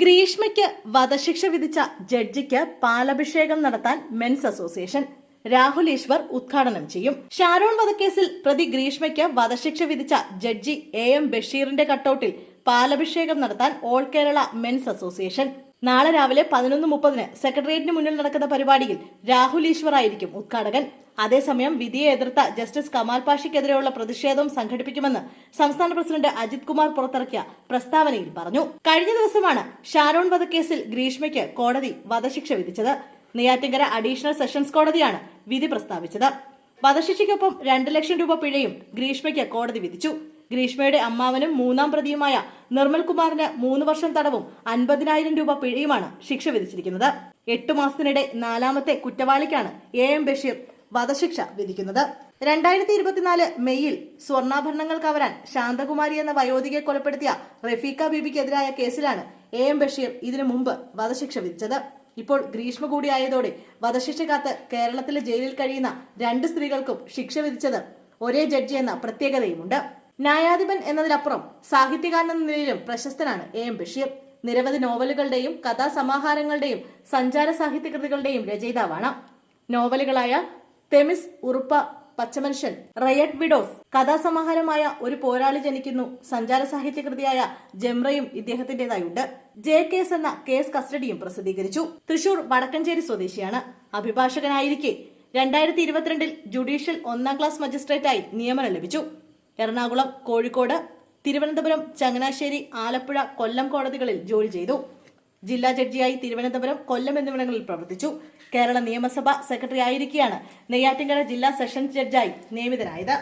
ഗ്രീഷ്മയ്ക്ക് വധശിക്ഷ വിധിച്ച ജഡ്ജിക്ക് പാലഭിഷേകം നടത്താൻ മെൻസ് അസോസിയേഷൻ. രാഹുൽ ഈശ്വർ ഉദ്ഘാടനം ചെയ്യും. ഷാരോൺ വധക്കേസിൽ പ്രതി ഗ്രീഷ്മയ്ക്ക് വധശിക്ഷ വിധിച്ച ജഡ്ജി AM ബഷീറിന്റെ കട്ടൌട്ടിൽ പാലഭിഷേകം നടത്താൻ ഓൾ കേരള മെൻസ് അസോസിയേഷൻ. നാളെ രാവിലെ 11:30 സെക്രട്ടേറിയറ്റിന് മുന്നിൽ നടക്കുന്ന പരിപാടിയിൽ രാഹുൽ ഈശ്വർ ആയിരിക്കും ഉദ്ഘാടകൻ. അതേസമയം വിധിയെ എതിർത്ത ജസ്റ്റിസ് കമാൽ പാഷയ്ക്കെതിരെയുള്ള പ്രതിഷേധം സംഘടിപ്പിക്കുമെന്ന് സംസ്ഥാന പ്രസിഡന്റ് അജിത് കുമാർ പുറത്തിറക്കിയ പ്രസ്താവനയിൽ പറഞ്ഞു. കഴിഞ്ഞ ദിവസമാണ് ഷാരോൺ വധക്കേസിൽ ഗ്രീഷ്മയ്ക്ക് കോടതി വധശിക്ഷ വിധിച്ചത്. നെയ്യാറ്റിൻകര അഡീഷണൽ സെഷൻസ് കോടതിയാണ് വിധി പ്രസ്താവിച്ചത്. വധശിക്ഷയ്ക്കൊപ്പം 2 ലക്ഷം രൂപ പിഴയും ഗ്രീഷ്മയ്ക്ക് കോടതി വിധിച്ചു. ഗ്രീഷ്മയുടെ അമ്മാവനും 3ാം പ്രതിയുമായ നിർമ്മൽ കുമാറിന് 3 വർഷം തടവും 50,000 രൂപ പിഴയുമാണ് ശിക്ഷ വിധിച്ചിരിക്കുന്നത്. 8 മാസത്തിനിടെ 4ാമത്തെ കുറ്റവാളിക്കാണ് AM ബഷീർ വധശിക്ഷ വിധിക്കുന്നത്. 2024 മെയ്യിൽ സ്വർണ്ണാഭരണങ്ങൾ കവരാൻ ശാന്തകുമാരി എന്ന വയോധികയെ കൊലപ്പെടുത്തിയ റഫീഖ ബീബിക്കെതിരായ കേസിലാണ് AM ബഷീർ ഇതിനു മുമ്പ് വധശിക്ഷ വിധിച്ചത്. ഇപ്പോൾ ഗ്രീഷ്മ കൂടിയായതോടെ വധശിക്ഷ കാത്ത് കേരളത്തിലെ ജയിലിൽ കഴിയുന്ന 2 സ്ത്രീകൾക്കും ശിക്ഷ വിധിച്ചത് ഒരേ ജഡ്ജി എന്ന പ്രത്യേകതയുമുണ്ട്. ന്യായാധിപൻ എന്നതിനപ്പുറം സാഹിത്യകാരൻ എന്ന നിലയിലും പ്രശസ്തനാണ് AM ബഷീർ. നിരവധി നോവലുകളുടെയും കഥാസമാഹാരങ്ങളുടെയും സഞ്ചാര സാഹിത്യകൃതികളുടെയും രചയിതാവാണ്. നോവലുകളായ തെമിസ്, ഉറുപ്പ, പച്ചമനുഷ്യൻ, റയറ്റ് വിഡോസ്, കഥാസമാഹാരമായ ഒരു പോരാളി ജനിക്കുന്നു, സഞ്ചാര സാഹിത്യകൃതിയായ ജംറയും ഇദ്ദേഹത്തിന്റേതായുണ്ട്. JKS എന്ന കേസ് കസ്റ്റഡിയും പ്രസിദ്ധീകരിച്ചു. തൃശൂർ വടക്കഞ്ചേരി സ്വദേശിയാണ്. അഭിഭാഷകനായിരിക്കെ 2022 ജുഡീഷ്യൽ 1ാം ക്ലാസ് മജിസ്ട്രേറ്റായി നിയമനം ലഭിച്ചു. എറണാകുളം, കോഴിക്കോട്, തിരുവനന്തപുരം, ചങ്ങനാശ്ശേരി, ആലപ്പുഴ, കൊല്ലം കോടതികളിൽ ജോലി ചെയ്തു. ജില്ലാ ജഡ്ജിയായി തിരുവനന്തപുരം, കൊല്ലം എന്നിവിടങ്ങളിൽ പ്രവർത്തിച്ചു. കേരള നിയമസഭ സെക്രട്ടറി ആയിരിക്കെയാണ് നെയ്യാറ്റിൻകര ജില്ലാ സെഷൻസ് ജഡ്ജായി നിയമിതനായത്.